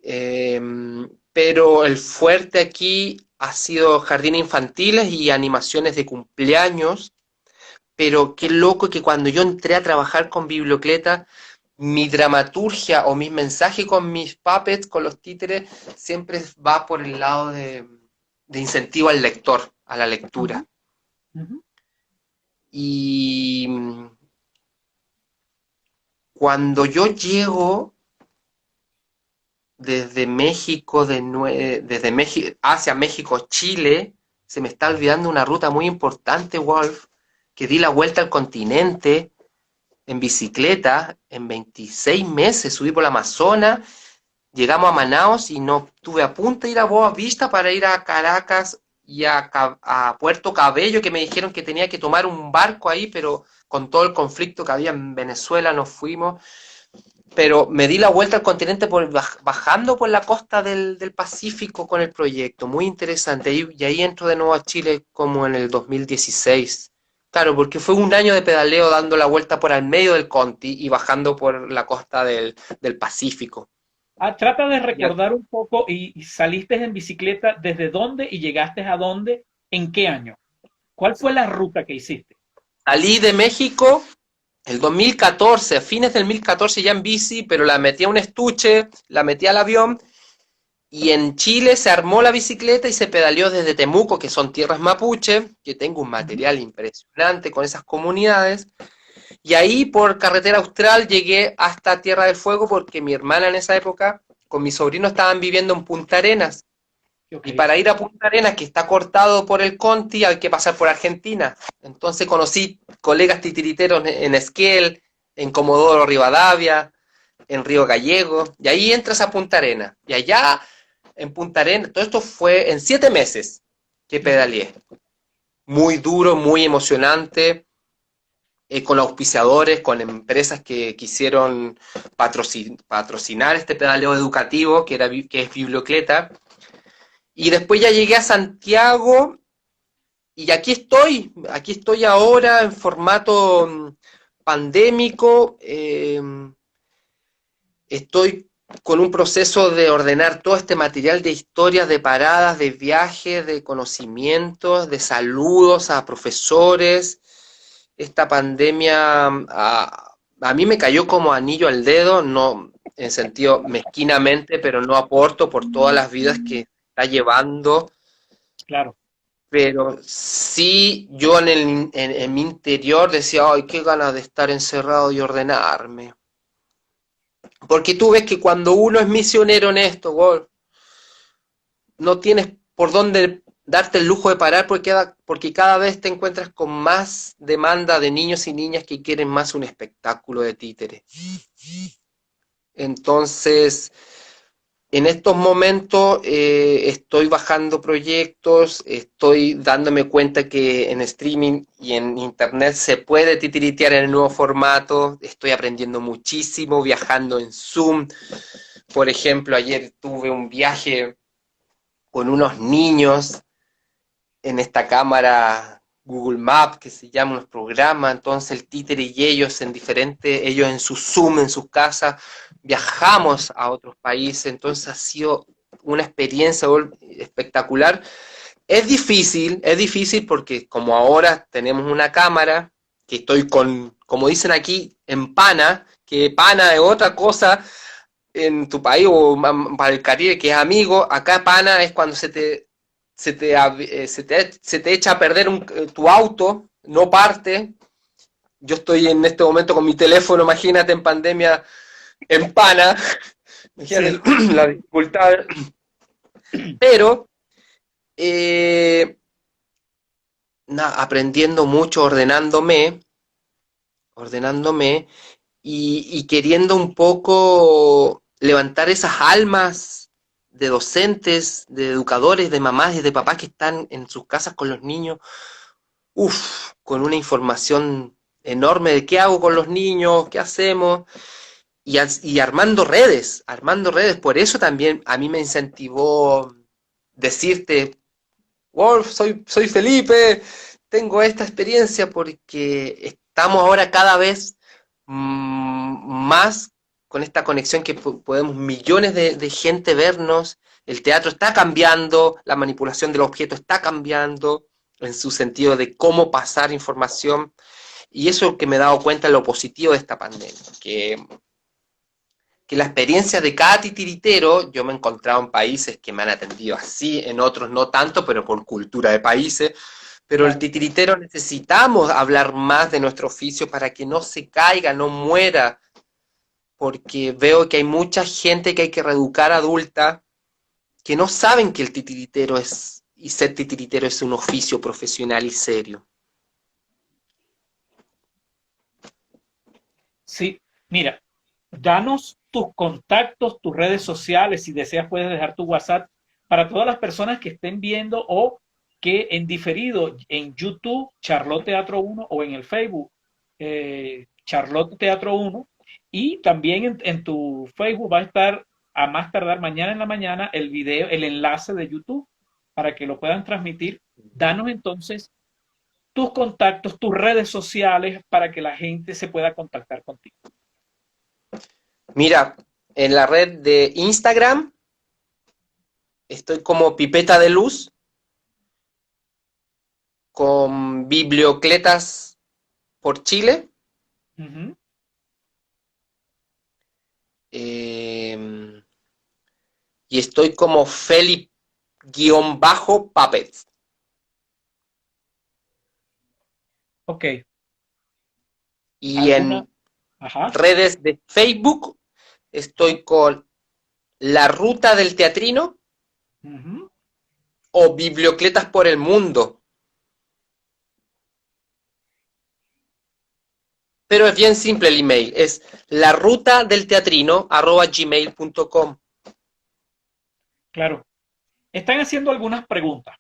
Pero el fuerte aquí ha sido jardines infantiles y animaciones de cumpleaños. Pero qué loco que cuando yo entré a trabajar con Bibliocleta, mi dramaturgia o mis mensajes con mis puppets, con los títeres, siempre va por el lado de incentivo al lector, a la lectura. Y cuando yo llego desde México, desde México hacia México, Chile, se me está olvidando una ruta muy importante, Wolf, que di la vuelta al continente en bicicleta en 26 meses, subí por el Amazonas, llegamos a Manaos y no tuve a punto de ir a Boa Vista para ir a Caracas y a Puerto Cabello, que me dijeron que tenía que tomar un barco ahí, pero con todo el conflicto que había en Venezuela no fuimos. Pero me di la vuelta al continente bajando por la costa del Pacífico con el proyecto, muy interesante. Y ahí entro de nuevo a Chile como en el 2016. Claro, porque fue un año de pedaleo dando la vuelta por el medio del Conti y bajando por la costa del Pacífico. Trata de Ya recordar un poco y saliste en bicicleta, ¿desde dónde y llegaste a dónde? ¿En qué año? ¿Cuál fue la ruta que hiciste? salí de México el 2014, a fines del 2014 ya en bici, pero la metí a un estuche, la metí al avión. Y en Chile se armó la bicicleta y se pedaleó desde Temuco, que son tierras mapuche, que tengo un Ujú. material impresionante con esas comunidades. Y ahí por carretera austral llegué hasta Tierra del Fuego porque mi hermana en esa época con mi sobrino estaban viviendo en Punta Arenas. Ok, Y para ir a Punta Arenas, que está cortado por el Conti, hay que pasar por Argentina. Entonces conocí colegas titiriteros en Esquel, en Comodoro Rivadavia, en Río Gallego, y ahí entras a Punta Arenas. Y allá en Punta Arenas, todo esto fue en 7 meses que ujú, pedaleé. Muy duro, muy emocionante, con auspiciadores, con empresas que quisieron patrocinar este pedaleo educativo, que es Bibliocleta. Y después ya llegué a Santiago y aquí estoy ahora en formato pandémico. Estoy con un proceso de ordenar todo este material de historias, de paradas, de viajes, de conocimientos, de saludos a profesores. Esta pandemia a mí me cayó como anillo al dedo, no en sentido mezquinamente, pero no aporto por todas las vidas que está llevando, claro. pero sí yo en mi interior decía, ay, qué ganas de estar encerrado y ordenarme. Porque tú ves que cuando uno es misionero en esto, Wolf, no tienes por dónde darte el lujo de parar porque cada vez te encuentras con más demanda de niños y niñas que quieren más un espectáculo de títere. Entonces, en estos momentos estoy bajando proyectos, estoy dándome cuenta que en streaming y en internet se puede titiritear en el nuevo formato, estoy aprendiendo muchísimo, viajando en Zoom. Por ejemplo, ayer tuve un viaje con unos niños en esta cámara Google Maps que se llama unos programas, entonces el títere y ellos ellos en su Zoom, en sus casas, viajamos a otros países, entonces ha sido una experiencia espectacular. Es difícil porque como ahora tenemos una cámara, que estoy con, como dicen aquí, en pana, que pana es otra cosa en tu país o para el Caribe, que es amigo, acá pana es cuando se te echa a perder tu auto, no parte. Yo estoy en este momento con mi teléfono, imagínate en pandemia, en pana, imagínate Sí. la dificultad, pero eh, aprendiendo mucho, ordenándome y queriendo un poco levantar esas almas de docentes, de educadores, de mamás y de papás que están en sus casas con los niños, con una información enorme de qué hago con los niños, qué hacemos, y armando redes. Por eso también a mí me incentivó decirte, Wolf, soy Felipe, tengo esta experiencia porque estamos ahora cada vez más con esta conexión que podemos millones de gente vernos, el teatro está cambiando, la manipulación del objeto está cambiando en su sentido de cómo pasar información, y eso es lo que me he dado cuenta de lo positivo de esta pandemia, que la experiencia de cada titiritero, yo me he encontrado en países que me han atendido así, en otros no tanto, pero por cultura de países, Pero el claro. titiritero necesitamos hablar más de nuestro oficio para que no se caiga, no muera, porque veo que hay mucha gente que hay que reeducar adulta que no saben que el titiritero es, y ser titiritero es un oficio profesional y serio. Sí, mira, danos tus contactos, tus redes sociales, si deseas puedes dejar tu WhatsApp para todas las personas que estén viendo o que en diferido en YouTube, Charlotte Teatro uno o en el Facebook, Charlotte Teatro uno y también en tu Facebook va a estar a más tardar mañana en la mañana el video, el enlace de YouTube para que lo puedan transmitir. Danos entonces tus contactos, tus redes sociales para que la gente se pueda contactar contigo. Mira, en la red de Instagram estoy como Pipeta de Luz, con Bibliocletas por Chile. Uh -huh. eh, y estoy como Felip-Puppets. Ok. Y ¿Alguna? en Ajá. redes de Facebook estoy con La Ruta del Teatrino Uh -huh. o Bibliocletas por el Mundo. Pero es bien simple el email, es larutadelteatrino@gmail.com. Claro. Están haciendo algunas preguntas.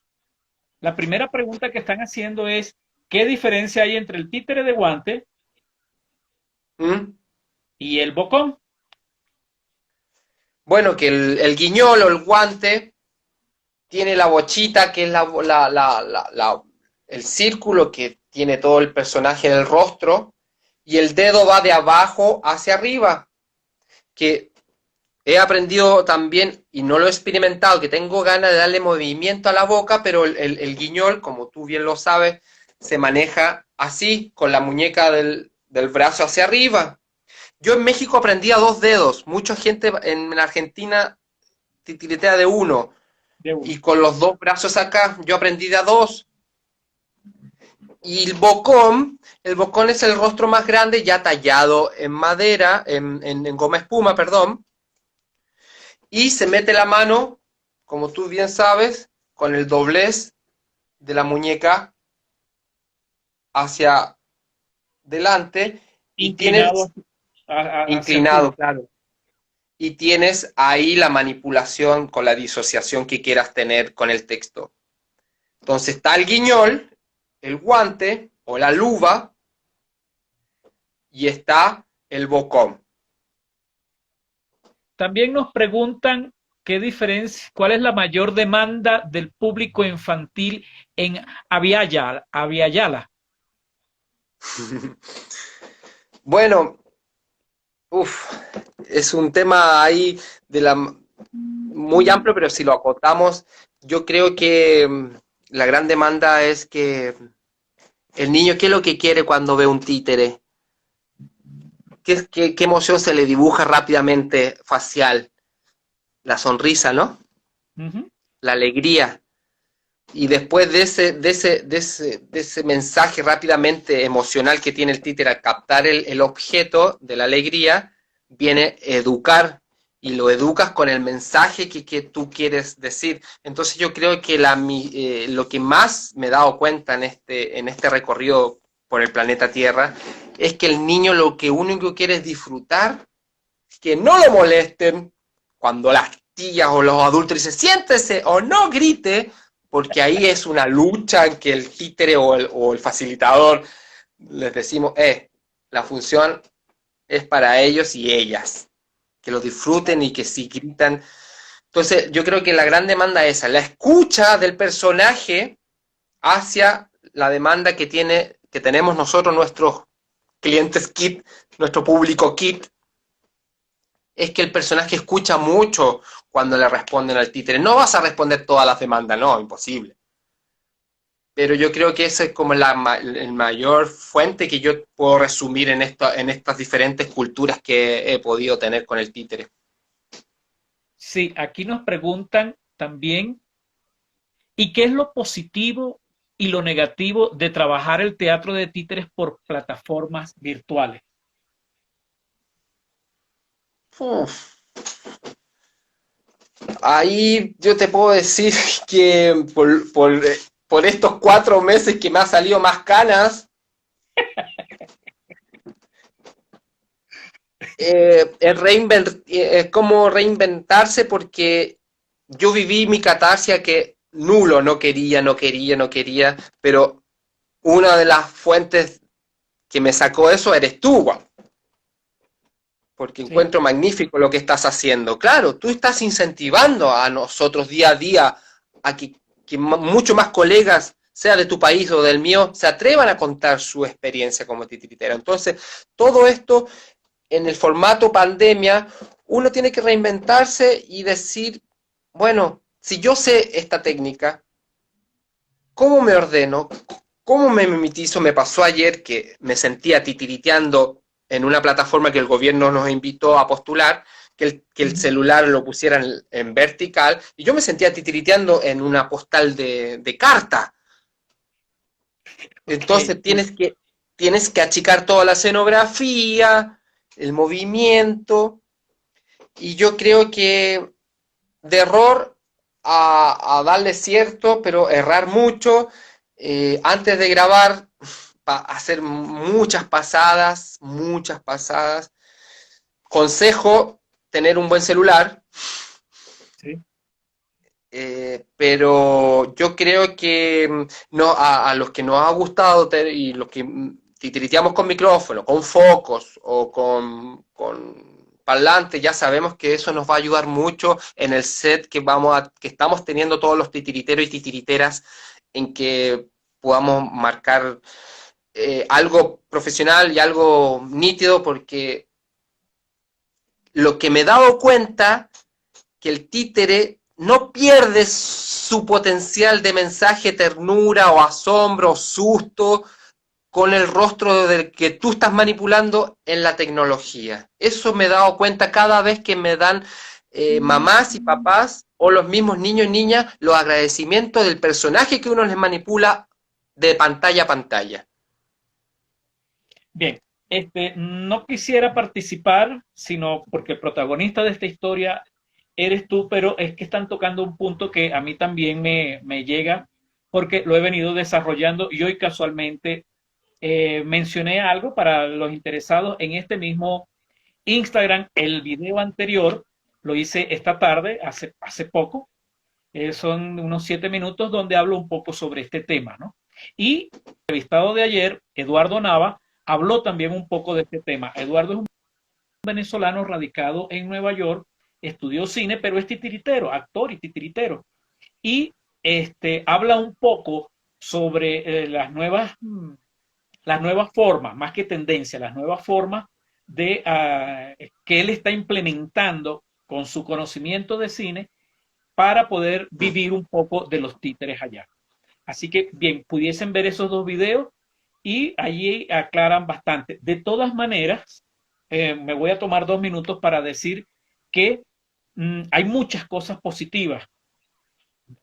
La primera pregunta que están haciendo es, ¿qué diferencia hay entre el títere de guante ¿Mm? y el bocón? Bueno, que el guiñol o el guante tiene la bochita, que es el círculo que tiene todo el personaje en el rostro, y el dedo va de abajo hacia arriba, que he aprendido también, y no lo he experimentado, que tengo ganas de darle movimiento a la boca, pero el guiñol, como tú bien lo sabes, se maneja así, con la muñeca del brazo hacia arriba. Yo en México aprendí a dos dedos, mucha gente en Argentina titiritea de uno, De uno. y con los dos brazos acá, yo aprendí de a dos. Y el bocón es el rostro más grande, ya tallado en madera, en goma espuma, perdón, y se mete la mano, como tú bien sabes, con el doblez de la muñeca hacia delante y Inclinado tienes hacia el público. inclinado, claro. Y tienes ahí la manipulación con la disociación que quieras tener con el texto. Entonces está el guiñol, el guante o la luva y está el bocón. También nos preguntan qué diferencia, cuál es la mayor demanda del público infantil en Aviala. Bueno, uf, es un tema ahí de muy amplio, pero si lo acotamos, yo creo que la gran demanda es que el niño, ¿qué es lo que quiere cuando ve un títere? ¿Qué emoción se le dibuja rápidamente facial? La sonrisa, ¿no? Uh -huh. La alegría. Y después de ese mensaje rápidamente emocional que tiene el títere al captar el objeto de la alegría, viene educar y lo educas con el mensaje que tú quieres decir. Entonces yo creo que lo que más me he dado cuenta en este recorrido por el planeta Tierra es que el niño lo que único quiere es disfrutar, que no lo molesten cuando las tías o los adultos dicen siéntese o no grite, porque ahí es una lucha en que el títere o el facilitador les decimos, la función es para ellos y ellas, que lo disfruten y que si gritan. Entonces yo creo que la gran demanda es esa, la escucha del personaje hacia la demanda que tenemos nosotros, nuestros clientes kit, nuestro público kit, es que el personaje escucha mucho cuando le responden al títere. No vas a responder todas las demandas, no, imposible. Pero yo creo que esa es como el mayor fuente que yo puedo resumir en estas diferentes culturas que he podido tener con el títere. Sí, aquí nos preguntan también, ¿y qué es lo positivo? y lo negativo de trabajar el teatro de títeres por plataformas virtuales? Uf. Ahí yo te puedo decir que por estos 4 meses que me ha salido más canas, es como reinventarse porque yo viví mi catarsia que nulo, no quería, no quería, no quería, pero una de las fuentes que me sacó eso eres tú, Juan, porque ¿Sí? encuentro magnífico lo que estás haciendo. Claro, tú estás incentivando a nosotros día a día a que muchos más colegas, sea de tu país o del mío, se atrevan a contar su experiencia como titiritero. Entonces, todo esto en el formato pandemia, uno tiene que reinventarse y decir, bueno, si yo sé esta técnica, ¿cómo me ordeno? ¿Cómo me mimetizo? Me pasó ayer que me sentía titiriteando en una plataforma que el gobierno nos invitó a postular, que el Ujú. celular lo pusieran en vertical, y yo me sentía titiriteando en una postal de carta. Ok, Entonces sí. tienes que achicar toda la escenografía, el movimiento, y yo creo que de error a darle cierto, pero errar mucho, antes de grabar, hacer muchas pasadas, muchas pasadas. Consejo, tener un buen celular, Sí. pero yo creo que no, a los que nos ha gustado y los que titiriteamos con micrófono, con focos o con parlantes, ya sabemos que eso nos va a ayudar mucho en el set que estamos teniendo todos los titiriteros y titiriteras, en que podamos marcar algo profesional y algo nítido, porque lo que me he dado cuenta que el títere no pierde su potencial de mensaje, ternura o asombro o susto con el rostro del que tú estás manipulando en la tecnología. Eso me he dado cuenta cada vez que me dan mamás y papás o los mismos niños y niñas los agradecimientos del personaje que uno les manipula de pantalla a pantalla. Bien, no quisiera participar, sino porque el protagonista de esta historia eres tú, pero es que están tocando un punto que a mí también me llega, porque lo he venido desarrollando y hoy casualmente mencioné algo para los interesados en este mismo Instagram. El video anterior lo hice esta tarde, hace poco, son unos 7 minutos donde hablo un poco sobre este tema, ¿no? Y el entrevistado de ayer, Eduardo Nava, habló también un poco de este tema. Eduardo es un venezolano radicado en Nueva York, estudió cine, pero es titiritero, actor y titiritero. Y habla un poco sobre las nuevas formas, más que tendencia, las nuevas formas de que él está implementando con su conocimiento de cine para poder vivir un poco de los títeres allá. Así que, bien, pudiesen ver esos dos videos y allí aclaran bastante. De todas maneras, me voy a tomar 2 minutos para decir que hay muchas cosas positivas.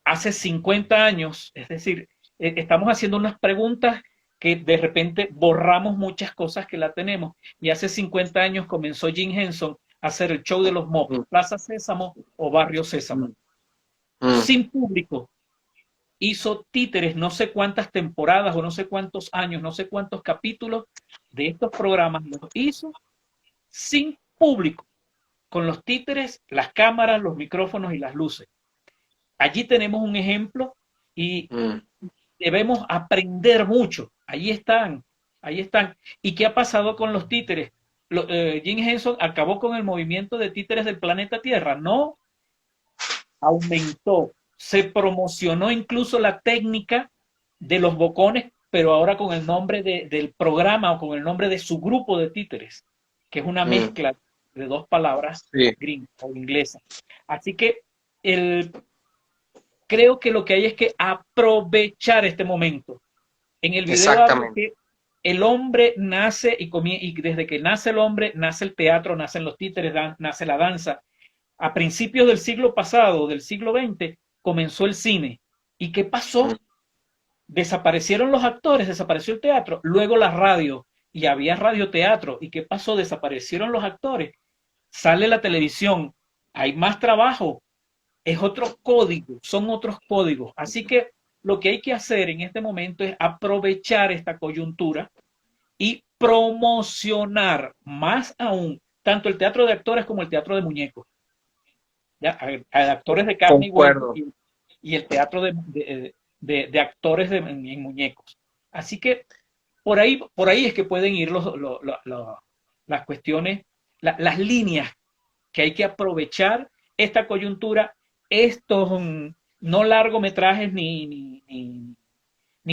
Hace 50 años, es decir, estamos haciendo unas preguntas que de repente borramos muchas cosas que la tenemos. Y hace 50 años comenzó Jim Henson a hacer el show de los mobs, Mm, Plaza Sésamo o Barrio Sésamo, mm, mm. sin público. Hizo títeres no sé cuántas temporadas o no sé cuántos años, no sé cuántos capítulos de estos programas, los hizo sin público, con los títeres, las cámaras, los micrófonos y las luces. Allí tenemos un ejemplo y Mm. debemos aprender mucho. Ahí están, ahí están. ¿Y qué ha pasado con los títeres? Jim Henson acabó con el movimiento de títeres del planeta Tierra. No, aumentó, se promocionó incluso la técnica de los bocones, pero ahora con el nombre del programa o con el nombre de su grupo de títeres, que es una Mm. mezcla de dos palabras Sí, gringas o inglesas. Así que el, creo que lo que hay es que aprovechar este momento. En el video hablo exactamente. que el hombre nace y desde que nace el hombre, nace el teatro, nacen los títeres, nace la danza. A principios del siglo pasado, del siglo XX, comenzó el cine. ¿Y qué Mm. pasó? desaparecieron los actores, desapareció el teatro, luego la radio, y había radioteatro. ¿Y qué pasó? Desaparecieron los actores, sale la televisión, hay más trabajo, es otro código, son otros códigos. Así que lo que hay que hacer en este momento es aprovechar esta coyuntura y promocionar más aún tanto el teatro de actores como el teatro de muñecos. ¿Ya? A actores de carne y hueso Concuerdo. y el teatro de actores en muñecos. Así que por ahí es que pueden ir las cuestiones, las líneas que hay que aprovechar esta coyuntura, estos no largometrajes ni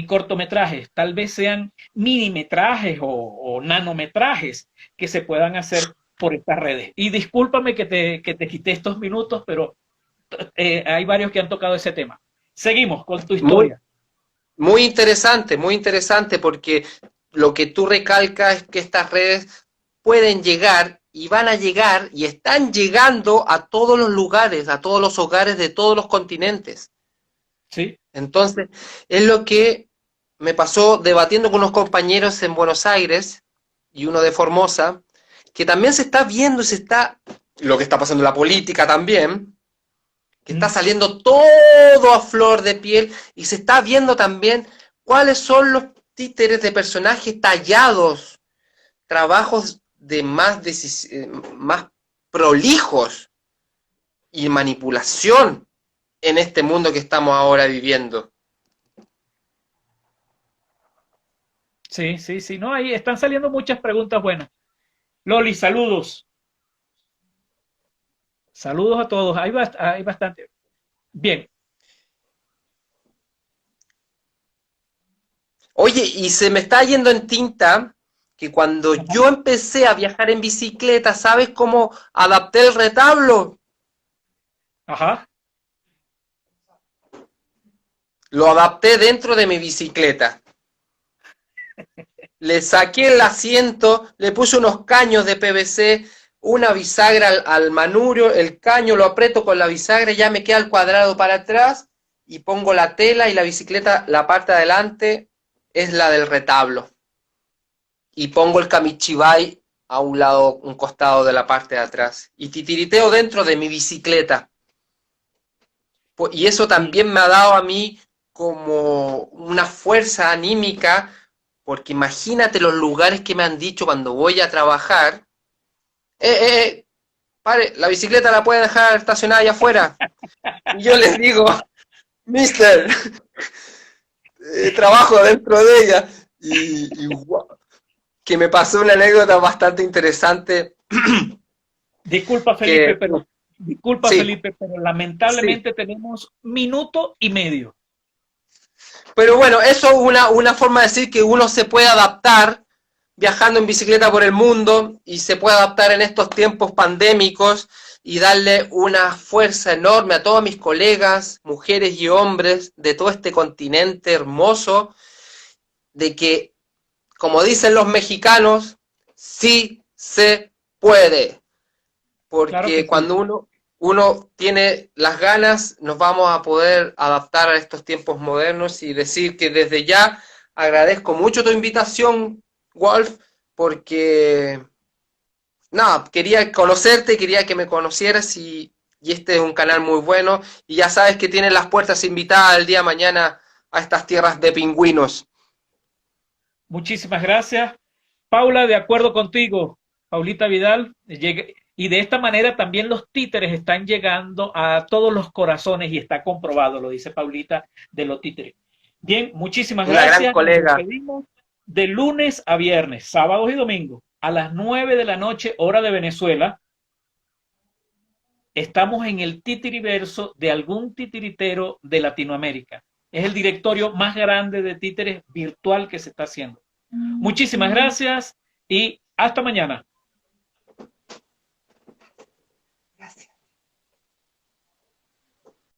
cortometrajes, tal vez sean minimetrajes o nanometrajes que se puedan hacer por estas redes. Y discúlpame que te quité estos minutos, pero hay varios que han tocado ese tema. Seguimos con tu Muy, historia. muy interesante porque lo que tú recalcas es que estas redes pueden llegar y van a llegar y están llegando a todos los lugares, a todos los hogares de todos los continentes. ¿Sí? Entonces, es lo que me pasó debatiendo con unos compañeros en Buenos Aires y uno de Formosa, que también se está viendo, se está, lo que está pasando en la política también, que está Mm. saliendo todo a flor de piel y se está viendo también cuáles son los títeres de personajes tallados, trabajos de más prolijos y manipulación en este mundo que estamos ahora viviendo. Sí, sí, sí. No, ahí están saliendo muchas preguntas buenas. Loli, saludos. Saludos a todos. Hay bastante. Bien. Oye, y se me está yendo en tinta que cuando Ajá. yo empecé a viajar en bicicleta, ¿sabes cómo adapté el retablo? Ajá. Lo adapté dentro de mi bicicleta. Le saqué el asiento, le puse unos caños de PVC, una bisagra al manubrio, el caño lo aprieto con la bisagra, ya me queda el cuadrado para atrás y pongo la tela y la bicicleta, la parte de adelante es la del retablo. Y pongo el kamichibai a un lado, un costado de la parte de atrás. Y titiriteo dentro de mi bicicleta. Y eso Sí. también me ha dado a mí como una fuerza anímica, porque imagínate los lugares que me han dicho cuando voy a trabajar, pare, la bicicleta la puede dejar estacionada allá afuera. Y yo les digo, mister, trabajo dentro de ella. Wow, que me pasó una anécdota bastante interesante Disculpa, Felipe, que, pero sí, sí. lamentablemente tenemos minuto y medio. Pero bueno, eso es una forma de decir que uno se puede adaptar viajando en bicicleta por el mundo y se puede adaptar en estos tiempos pandémicos y darle una fuerza enorme a todos mis colegas, mujeres y hombres de todo este continente hermoso, de que, como dicen los mexicanos, sí se puede. Claro que Porque sí. cuando uno tiene las ganas, nos vamos a poder adaptar a estos tiempos modernos y decir que desde ya agradezco mucho tu invitación, Wolf, porque nada, quería conocerte, quería que me conocieras y este es un canal muy bueno y ya sabes que tienes las puertas invitadas el día de mañana a estas tierras de pingüinos. Muchísimas gracias. Paula, de acuerdo contigo, Paulita Vidal, y de esta manera también los títeres están llegando a todos los corazones y está comprobado, lo dice Paulita de los títeres. Bien, muchísimas Una gran gracias. Nos colega. despedimos de lunes a viernes, sábados y domingos, a las 9 de la noche, hora de Venezuela. Estamos en el titiriverso de algún titiritero de Latinoamérica. Es el directorio más grande de títeres virtual que se está haciendo. Muchísimas gracias y hasta mañana.